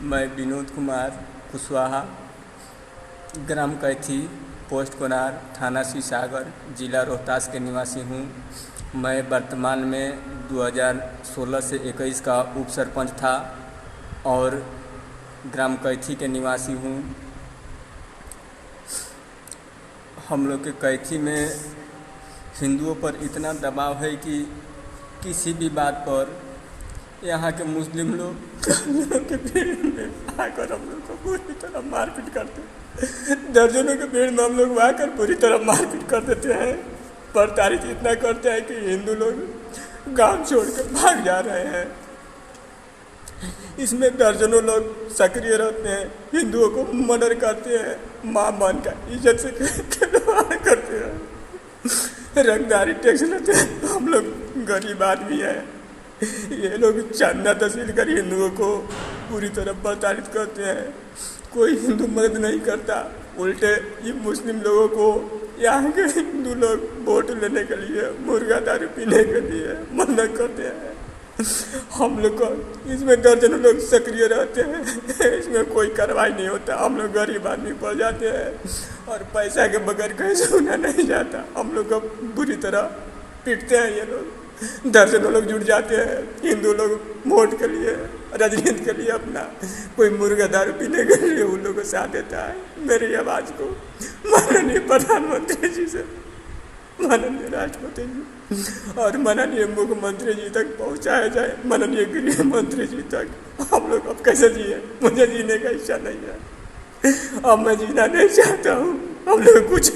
मैं विनोद कुमार कुशवाहा, ग्राम कैथी, पोस्ट कोनार, थाना सीसागर, जिला रोहतास के निवासी हूँ। मैं वर्तमान में 2016 से 21 का उप सरपंच था और ग्राम कैथी के निवासी हूँ। हम लोग के कैथी में हिंदुओं पर इतना दबाव है कि किसी भी बात पर यहाँ के मुस्लिम लोग के भीड़ में आकर हम लोग को पूरी तरह मारपीट करते। दर्जनों के भीड़ में हम लोग आकर पूरी तरह मारपीट कर देते हैं। प्रताड़ित इतना करते हैं कि हिंदू लोग गांव छोड़ कर भाग जा रहे हैं। इसमें दर्जनों लोग सक्रिय रहते हैं, हिंदुओं को मर्डर करते हैं, माँ बहन का इज्जत से खिलवाड़ करते हैं, रंगदारी टैक्स लेते हैं। हम लोग गरीब आदमी हैं, ये लोग चंदा तहसील कर हिंदुओं को पूरी तरह प्रताड़ित करते हैं। कोई हिंदू मदद नहीं करता, उल्टे ये मुस्लिम लोगों को यहाँ के हिंदू लोग वोट लेने के लिए मुर्गा दारू पीने के लिए मना करते हैं। हम लोग को इसमें दर्जनों लोग सक्रिय रहते हैं, इसमें कोई कार्रवाई नहीं होता। हम लोग गरीब आदमी पड़ जाते हैं और पैसा के बगैर कहीं सुना नहीं जाता। हम लोग को बुरी तरह पीटते हैं ये लोग। दर्जनों लोग जुट जाते हैं, हिंदू लोग वोट के लिए, राजनीति के लिए अपना कोई मुर्गा दारू पीने के लिए उन लोगों को साथ देता है। मेरी आवाज़ को माननीय प्रधानमंत्री जी से, माननीय राष्ट्रपति जी और माननीय मुख्यमंत्री जी तक पहुंचाया जाए, माननीय गृह मंत्री जी तक। हम लोग अब कैसे जिए? मुझे जीने का इच्छा नहीं है, अब मैं जीना नहीं चाहता हूँ। हम लोग कुछ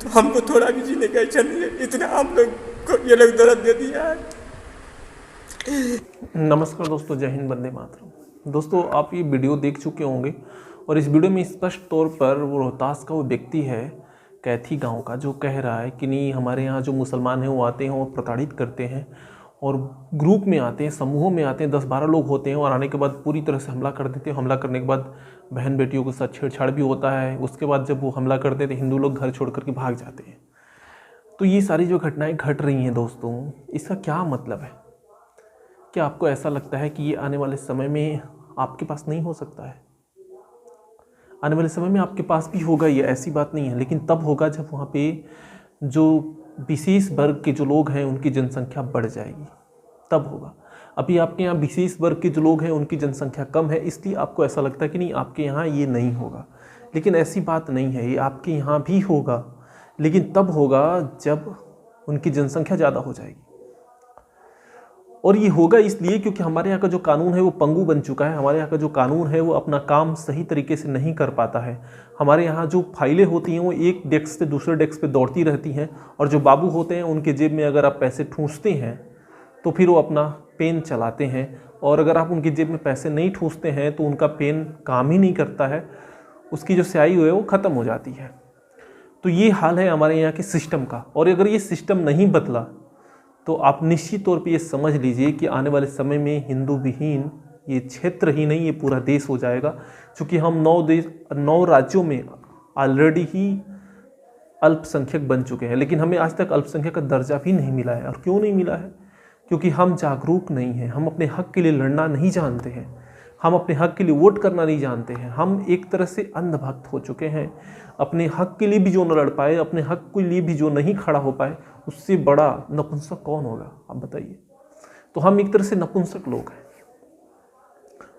हमको थोड़ा भी जीने का इच्छा नहीं है, इतना हम लोग को ये लोग दर्द दे दिया है। नमस्कार दोस्तों, जय हिंद, वंदे मातरम। दोस्तों, आप ये वीडियो देख चुके होंगे और इस वीडियो में स्पष्ट तौर पर वो रोहतास का वो व्यक्ति है, कैथी गांव का, जो कह रहा है कि नहीं, हमारे यहाँ जो मुसलमान हैं वो आते हैं और प्रताड़ित करते हैं और ग्रुप में आते हैं, समूहों में आते हैं, 10-12 लोग होते हैं और आने के बाद पूरी तरह से हमला कर देते हैं। हमला करने के बाद बहन बेटियों के साथ छेड़छाड़ भी होता है। उसके बाद जब वो हमला करते हैं तो हिंदू लोग घर छोड़ करके भाग जाते हैं। तो ये सारी जो घटनाएं घट रही हैं दोस्तों, इसका क्या मतलब है? क्या आपको ऐसा लगता है कि ये आने वाले समय में आपके पास नहीं हो सकता है? आने वाले समय में आपके पास भी होगा, ये ऐसी बात नहीं है, लेकिन तब होगा जब वहाँ पे जो विशेष वर्ग के जो लोग हैं उनकी जनसंख्या बढ़ जाएगी, तब होगा। अभी आपके यहाँ विशेष वर्ग के जो लोग हैं उनकी जनसंख्या कम है, इसलिए आपको ऐसा लगता है कि नहीं, आपके यहाँ ये नहीं होगा। लेकिन ऐसी बात नहीं है, ये आपके यहाँ भी होगा, लेकिन तब होगा जब उनकी जनसंख्या ज़्यादा हो जाएगी। और ये होगा इसलिए क्योंकि हमारे यहाँ का जो कानून है वो पंगु बन चुका है। हमारे यहाँ का जो कानून है वो अपना काम सही तरीके से नहीं कर पाता है। हमारे यहाँ जो फाइलें होती हैं वो एक डेस्क से दूसरे डेस्क पे दौड़ती रहती हैं और जो बाबू होते हैं उनके जेब में अगर आप पैसे ठूंसते हैं तो फिर वो अपना पेन चलाते हैं, और अगर आप उनकी जेब में पैसे नहीं ठूंसते हैं तो उनका पेन काम ही नहीं करता है, उसकी जो स्याही है वो ख़त्म हो जाती है। तो ये हाल है हमारे यहाँ के सिस्टम का। और अगर ये सिस्टम नहीं बदला तो आप निश्चित तौर पे ये समझ लीजिए कि आने वाले समय में हिंदू विहीन ये क्षेत्र ही नहीं, ये पूरा देश हो जाएगा। क्योंकि हम 9 राज्यों में ऑलरेडी ही अल्पसंख्यक बन चुके हैं, लेकिन हमें आज तक अल्पसंख्यक का दर्जा भी नहीं मिला है। और क्यों नहीं मिला है? क्योंकि हम जागरूक नहीं हैं, हम अपने हक के लिए लड़ना नहीं जानते हैं, हम अपने हक के लिए वोट करना नहीं जानते हैं। हम एक तरह से अंधभक्त हो चुके हैं। अपने हक के लिए भी जो न लड़ पाए, अपने हक के लिए भी जो नहीं खड़ा हो पाए, उससे बड़ा नपुंसक कौन होगा? आप बताइए। तो हम एक तरह से नपुंसक लोग हैं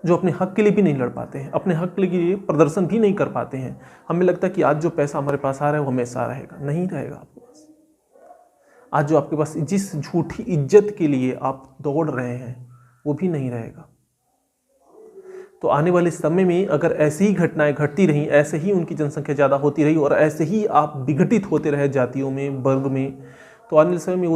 जो अपने हक के लिए भी नहीं लड़ पाते हैं, अपने हक के लिए प्रदर्शन भी नहीं कर पाते हैं। हमें लगता है कि आज जो पैसा हमारे पास आ रहा है वो हमेशा रहेगा, नहीं रहेगा आपके पास। आज जो आपके पास जिस झूठी इज्जत के लिए आप दौड़ रहे हैं वो भी नहीं रहेगा। तो आने वाले समय में अगर ऐसी ही घटनाएं घटती रहीं, ऐसे ही उनकी जनसंख्या ज़्यादा होती रही और ऐसे ही आप विघटित होते रहे जातियों में, वर्ग में, तो आने वाले समय में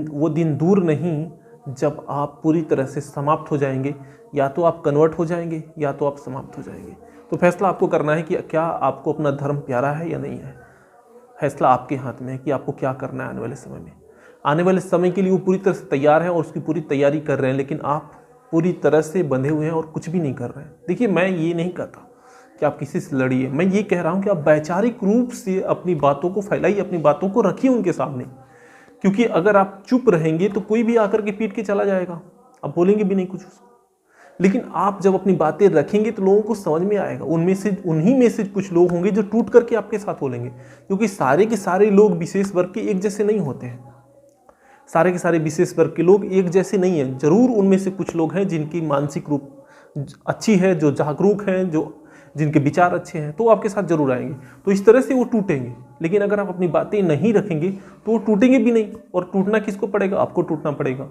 वो दिन दूर नहीं जब आप पूरी तरह से समाप्त हो जाएंगे। या तो आप कन्वर्ट हो जाएंगे या तो आप समाप्त हो जाएंगे। तो फैसला आपको करना है कि क्या आपको अपना धर्म प्यारा है या नहीं है। फैसला आपके हाथ में है कि आपको क्या करना है आने वाले समय में। आने वाले समय के लिए वो पूरी तरह से तैयार है और उसकी पूरी तैयारी कर रहे हैं, लेकिन आप पूरी तरह से बंधे हुए हैं और कुछ भी नहीं कर रहे हैं। देखिए, मैं ये नहीं कहता कि आप किसी से लड़िए, मैं ये कह रहा हूँ कि आप वैचारिक रूप से अपनी बातों को फैलाइए, अपनी बातों को रखिए उनके सामने। क्योंकि अगर आप चुप रहेंगे तो कोई भी आकर के पीट के चला जाएगा, आप बोलेंगे भी नहीं कुछ उसको। लेकिन आप जब अपनी बातें रखेंगे तो लोगों को समझ में आएगा। उन्हीं में से कुछ लोग होंगे जो टूट करके आपके साथ बोलेंगे, क्योंकि सारे के सारे लोग विशेष वर्ग के एक जैसे नहीं होते हैं। सारे के सारे विशेष वर्ग के लोग एक जैसे नहीं हैं। जरूर उनमें से कुछ लोग हैं जिनकी मानसिक रूप अच्छी है, जो जागरूक हैं, जिनके विचार अच्छे हैं, तो आपके साथ जरूर आएंगे। तो इस तरह से वो टूटेंगे। लेकिन अगर आप अपनी बातें नहीं रखेंगे तो वो टूटेंगे भी नहीं। और टूटना किसको पड़ेगा? आपको टूटना पड़ेगा,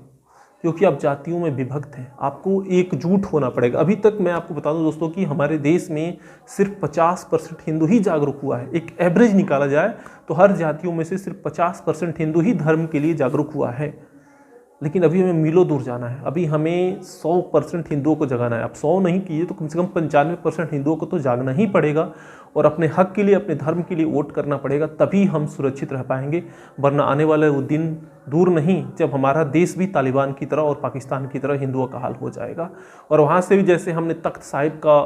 क्योंकि आप जातियों में विभक्त हैं। आपको एकजुट होना पड़ेगा। अभी तक मैं आपको बता दूं दोस्तों कि हमारे देश में सिर्फ 50% हिंदू ही जागरूक हुआ है। एक एवरेज निकाला जाए तो हर जातियों में से सिर्फ 50% हिंदू ही धर्म के लिए जागरूक हुआ है। लेकिन अभी हमें मीलों दूर जाना है। अभी हमें 100% हिंदुओं को जगाना है। अब 100 नहीं किए तो कम से कम 95% हिंदुओं को तो जागना ही पड़ेगा और अपने हक के लिए, अपने धर्म के लिए वोट करना पड़ेगा, तभी हम सुरक्षित रह पाएंगे। वरना आने वाला वो दिन दूर नहीं जब हमारा देश भी तालिबान की तरह और पाकिस्तान की तरह हिंदुओं का हाल हो जाएगा। और वहाँ से भी जैसे हमने तख्त साहिब का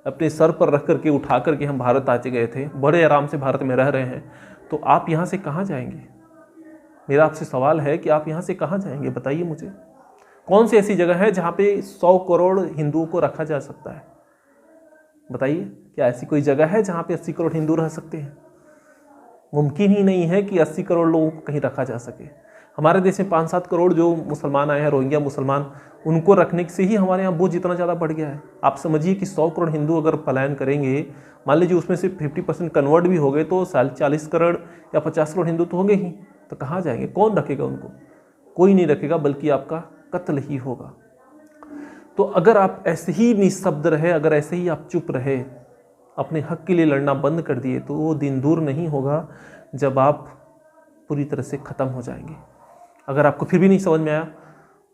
अपने सर पर रख करके उठा करके हम भारत आ गए थे, बड़े आराम से भारत में रह रहे हैं, तो आप यहाँ से कहाँ जाएंगे? मेरा आपसे सवाल है कि आप यहाँ से कहाँ जाएंगे? बताइए मुझे। कौन सी ऐसी जगह है जहाँ पे 100 करोड़ हिंदुओं को रखा जा सकता है? बताइए, क्या ऐसी कोई जगह है जहाँ पे 80 करोड़ हिंदू रह सकते हैं? मुमकिन ही नहीं है कि 80 करोड़ लोगों को कहीं रखा जा सके। हमारे देश में 5-7 करोड़ जो मुसलमान आए हैं, रोहिंग्या मुसलमान, उनको रखने से ही हमारे यहाँ बोझ इतना ज़्यादा बढ़ गया है। आप समझिए कि 100 करोड़ हिंदू अगर पलायन करेंगे, मान लीजिए उसमें से 50% कन्वर्ट भी हो गए, तो 40 करोड़ या 50 करोड़ हिंदू तो होंगे ही। तो कहाँ जाएंगे? कौन रखेगा उनको? कोई नहीं रखेगा, बल्कि आपका कत्ल ही होगा। तो अगर आप ऐसे ही निःशब्द रहे, अगर ऐसे ही आप चुप रहे, अपने हक के लिए लड़ना बंद कर दिए, तो वो दिन दूर नहीं होगा जब आप पूरी तरह से ख़त्म हो जाएंगे। अगर आपको फिर भी नहीं समझ में आया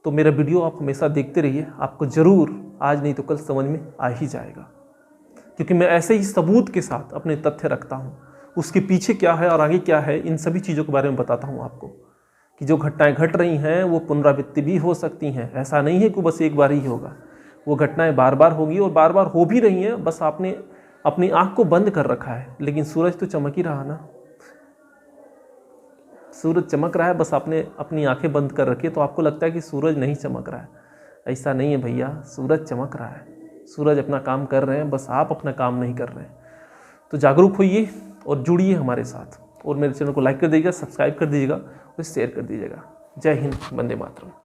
तो मेरा वीडियो आप हमेशा देखते रहिए। आपको ज़रूर आज नहीं तो कल समझ में आ ही जाएगा, क्योंकि मैं ऐसे ही सबूत के साथ अपने तथ्य रखता हूँ। उसके पीछे क्या है और आगे क्या है, इन सभी चीज़ों के बारे में बताता हूँ आपको, कि जो घटनाएं घट रही हैं वो पुनरावृत्ति भी हो सकती हैं। ऐसा नहीं है कि बस एक बार ही होगा, वो घटनाएं बार बार होगी और बार बार हो भी रही हैं। बस आपने अपनी आँख को बंद कर रखा है, लेकिन सूरज तो चमक ही रहा ना। सूरज चमक रहा है, बस आपने अपनी आंखें बंद कर रखी है, तो आपको लगता है कि सूरज नहीं चमक रहा है। ऐसा नहीं है भैया, सूरज चमक रहा है। सूरज अपना काम कर रहे हैं, बस आप अपना काम नहीं कर रहे हैं। तो जागरूक होइए और जुड़िए हमारे साथ, और मेरे चैनल को लाइक कर दीजिएगा, सब्सक्राइब कर दीजिएगा और शेयर कर दीजिएगा। जय हिंद, वंदे मातरम।